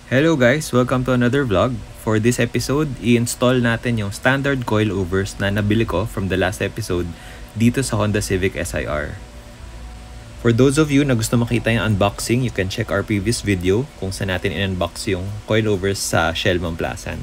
Hello guys! Welcome to another vlog. For this episode, i-install natin yung standard coilovers na nabili ko from the last episode dito sa Honda Civic SIR. For those of you na gusto makita yung unboxing, you can check our previous video kung saan natin in-unbox yung coilovers sa Shell Mamplasan.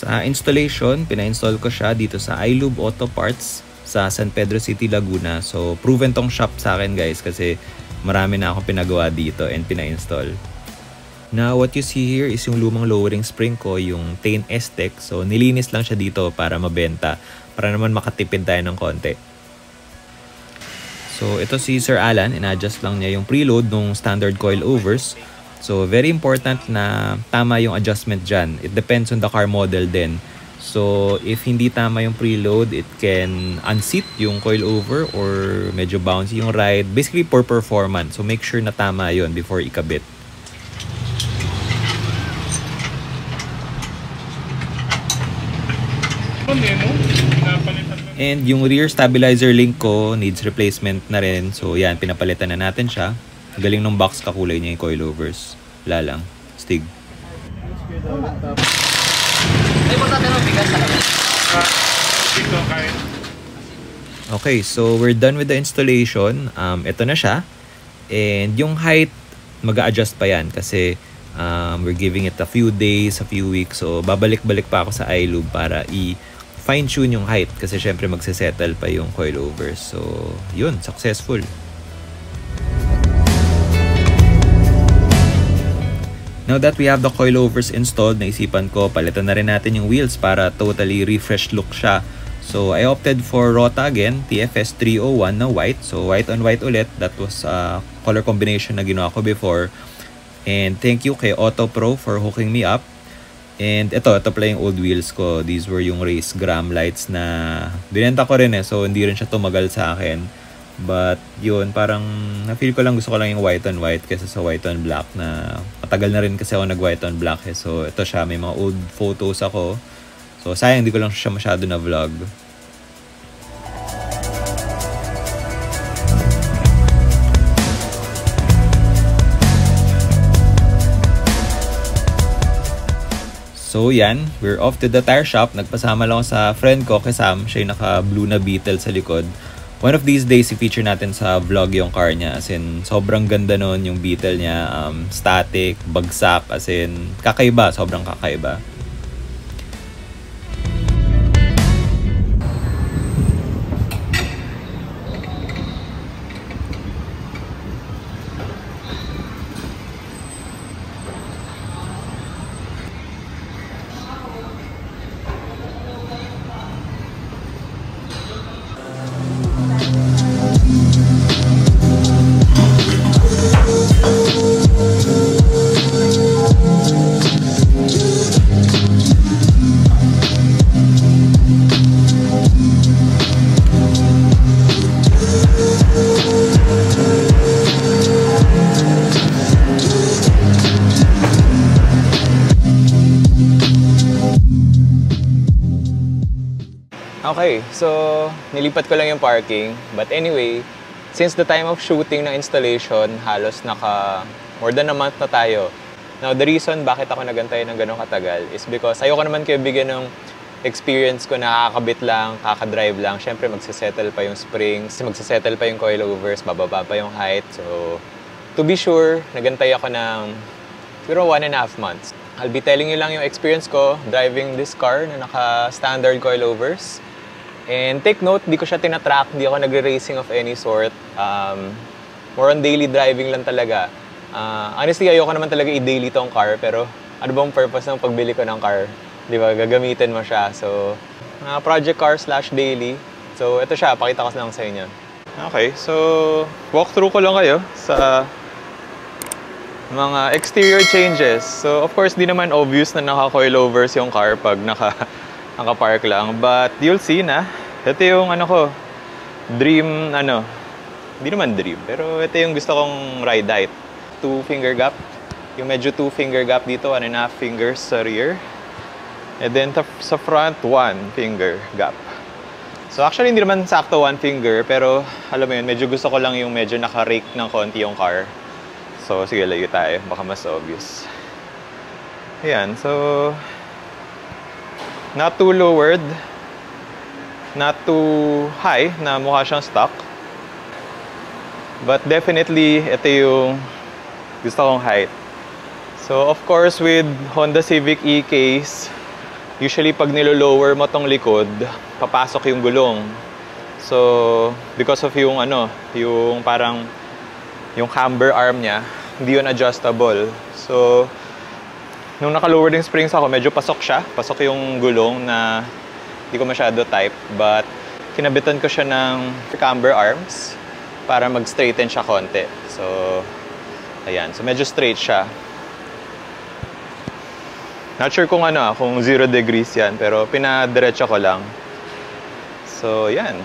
Sa installation, pina-install ko siya dito sa iLube Auto Parts sa San Pedro City, Laguna. So, proven tong shop sa akin guys kasi marami na akong pinagawa dito and pina-install. Now, what you see here is yung lumang lowering spring ko, yung Tain S-Tech. So, nilinis lang siya dito para mabenta. Para naman makatipid tayo ng konti. So, ito si Sir Alan. In-adjust lang niya yung preload ng standard coilovers. So, very important na tama yung adjustment dyan. It depends on the car model din. So, if hindi tama yung preload, it can unseat yung coilover or medyo bouncy yung ride. Basically, for performance. So, make sure na tama yun before ikabit. And yung rear stabilizer link ko needs replacement na rin. So, yan, pinapalitan na natin siya. Galing ng box, kakulay niya yung coilovers. Wala lang. Stig. Okay, so we're done with the installation. Ito na siya. And yung height, mag-a-adjust pa yan kasi we're giving it a few days, a few weeks. So, babalik-balik pa ako sa iLube para i-fine-tune yung height kasi syempre magsisettle pa yung coilovers. So, yun, successful. Now that we have the coilovers installed, naisipan ko palitan na rin natin yung wheels para totally refreshed look siya. So I opted for Rota again, TFS 301 na white. So white on white ulit. That was a color combination na ginawa ko before. And thank you kay Auto Pro for hooking me up. And ito pala yung old wheels ko. These were yung race gram lights na binenta ko rin so hindi rin siya tumagal sa akin. But yun, parang na-feel ko lang gusto ko lang yung white on white kaysa sa white on black na matagal na rin kasi ako nag-white on black So ito siya, may mga old photos ako. So sayang hindi ko lang siya masyado na vlog. So yan, we're off to the tire shop. Nagpasama lang ako sa friend ko kay Sam. Siya yung naka-blue na Beetle sa likod. One of these days, i-feature natin sa vlog yung car niya. As in, sobrang ganda nun yung Beetle niya. Static, bagsak. As in, kakaiba. Sobrang kakaiba. Okay, so nilipat ko lang yung parking. But anyway, since the time of shooting ng installation, halos more than a month na tayo. Now, the reason bakit ako nagantay ng ganun katagal is because ayoko naman kayo bigyan ng experience ko na kakabit lang, kakadrive lang. Siyempre, magsisettle pa yung springs, magsisettle pa yung coilovers, bababa pa yung height. So, to be sure, nagantay ako ng siguro 1.5 months. I'll be telling you lang yung experience ko driving this car na naka-standard coilovers. And take note, di ko siya tinatrack, di ako nagre-racing of any sort. More on daily driving lang talaga. Honestly, ayoko naman talaga i-daily tong car, pero ano bang purpose ng pagbili ko ng car? Di ba, gagamitin mo siya. So, project car / daily. So, ito siya, pakita ko lang sa inyo. Okay, so walkthrough ko lang kayo sa mga exterior changes. So, of course, di naman obvious na naka-coilovers yung car pag naka-park lang. But, you'll see na. Ito yung dream, di naman dream. Pero ito yung gusto kong ride height. 2-finger gap. Yung medyo 2-finger gap dito, 1.5 fingers sa rear. And then, sa front, 1-finger gap. So, actually, hindi naman sakto 1 finger. Pero, alam mo yun, medyo gusto ko lang yung medyo naka-rake ng konti yung car. So, sige, layo tayo. Baka mas obvious. Ayan, so... Not too lowered. Not too high na mukha siyang stock. But definitely, ito yung gusto kong height. So, of course, with Honda Civic E-Case, usually pag nilo-lower mo tong likod, papasok yung gulong. So, because of yung yung parang yung camber arm niya, hindi yun adjustable. So, nung naka-lowered yung springs ako, medyo pasok siya. Pasok yung gulong na hindi ko masyado type. But, kinabitan ko siya ng camber arms para mag-straighten siya konti. So, ayan. So, medyo straight siya. Not sure kung kung 0 degrees yan, pero pinadiretso ko lang. So, yan.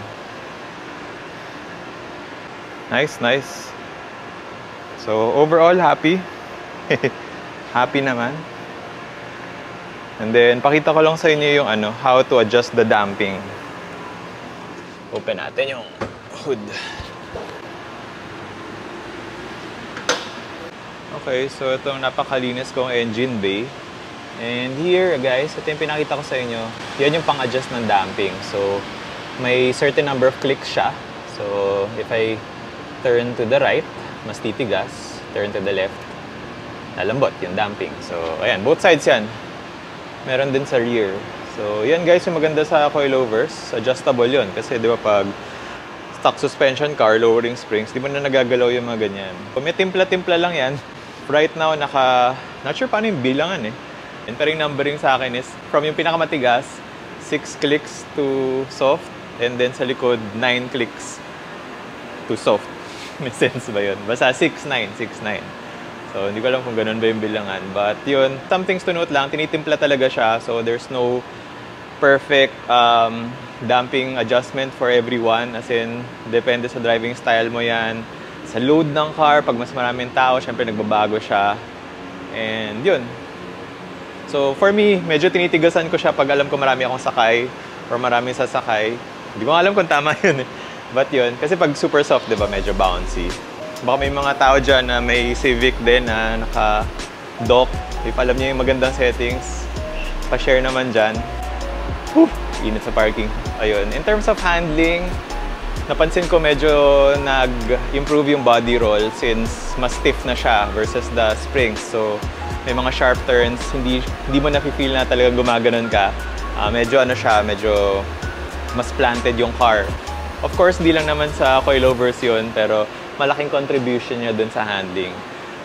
Nice, nice. So, overall, happy. Happy naman. And then, pakita ko lang sa inyo yung how to adjust the damping. Open natin yung hood. Okay, so itong napakalinis kong engine bay. And here, guys, ito yung pinakita ko sa inyo. Yan yung pang-adjust ng damping. So, may certain number of clicks siya. So, if I turn to the right, mas titigas. Turn to the left, lalambot yung damping. So, ayan, both sides yan. Meron din sa rear. So, yan guys, yung maganda sa coilovers. Adjustable yun. Kasi, di ba, pag stock suspension car, lowering springs, di ba na nagagalaw yung mga ganyan. Kung may timpla-timpla lang yan, right now, not sure paano yung bilangan eh. Pero yung numbering sa akin is from yung pinakamatigas, 6 clicks to soft, and then sa likod, 9 clicks to soft. May sense ba yun? Basta 6-9. So, hindi ko alam kung ganun ba yung bilangan. But yun, some things to note lang, tinitimpla talaga siya. So, there's no perfect damping adjustment for everyone. As in, depende sa driving style mo yan. Sa load ng car, pag mas maraming tao, syempre nagbabago siya. And yun. So, for me, medyo tinitigasan ko siya pag alam ko marami akong sakay or maraming sasakay. Hindi ko alam kung tama yun eh. But yun, kasi pag super soft, di ba, medyo bouncy. Baka may mga tao dyan na may Civic din na naka-dock. If alam niyo yung magandang settings, pa-share naman dyan. Whew, init sa parking. Ayun. In terms of handling, napansin ko medyo nag-improve yung body roll since mas stiff na siya versus the springs. So, may mga sharp turns, hindi mo na-feel na talagang gumaganon ka. Medyo medyo mas planted yung car. Of course, hindi lang naman sa coilovers yun, pero malaking contribution niya dun sa handling.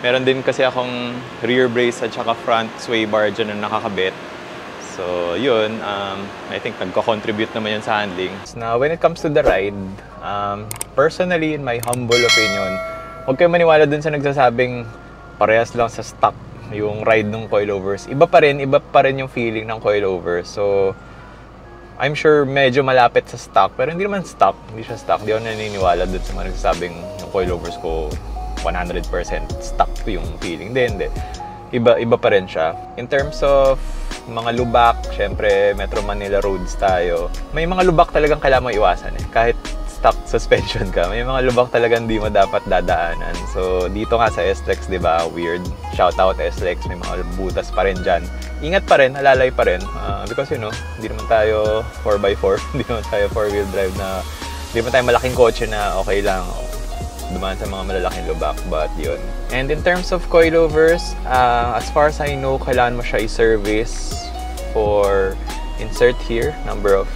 Meron din kasi akong rear brace at saka front sway bar dyan na nakakabit. So, yun, I think nagko-contribute naman yun sa handling. Now, when it comes to the ride, personally, in my humble opinion, huwag kayo maniwala dun sa nagsasabing parehas lang sa stock yung ride ng coilovers. Iba pa rin yung feeling ng coilovers. So, I'm sure medyo malapit sa stock, pero hindi naman stock. Hindi siya stock. Di ako naniniwala dun sa mga nagsasabing yung coilovers ko 100% stock yung feeling. Hindi. Iba pa rin siya. In terms of mga lubak, syempre Metro Manila roads tayo. May mga lubak talagang kailangan mo iwasan eh. Kahit stock suspension ka, may mga lubak talagang hindi mo dapat dadaanan. So, dito nga sa SLEX, di ba, weird. Shout out SLEX, may mga butas pa rin dyan. Ingat pa rin, alalay pa rin. Because, hindi naman tayo 4x4, hindi naman tayo 4-wheel drive na, hindi naman tayo malaking kotse na okay lang dumaan sa mga malalaking lubak, but yun. And in terms of coilovers, as far as I know, kailangan mo siya i-service for insert here, number of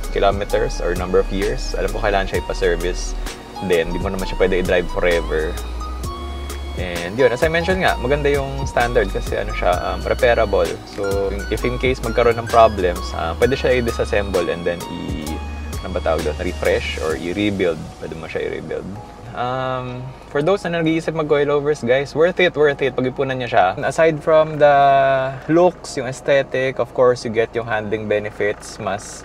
kilometers or number of years. Alam ko kailangan siya ipa-service. Then, di mo naman siya pwede i-drive forever. And yun, as I mentioned nga, maganda yung standard kasi siya, repairable. So, if in case magkaroon ng problems, pwede siya i-disassemble and then na ba tawag doon, refresh or i-rebuild. Pwede mo siya i-rebuild. For those na nag-iisip mag-coilovers, guys, worth it. Pag-ipunan nyo siya. Aside from the looks, yung aesthetic, of course, you get yung handling benefits. Mas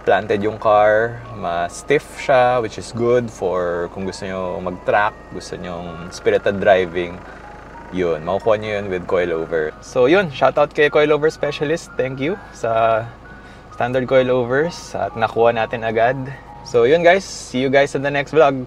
planted yung car, mas stiff siya, which is good for kung gusto nyo mag-track, gusto nyo spirited driving. Yun, makukuha nyo yun with coilover. So yun, shoutout kay coilover specialist. Thank you sa standard coilovers at nakuha natin agad. So yun guys, see you guys in the next vlog.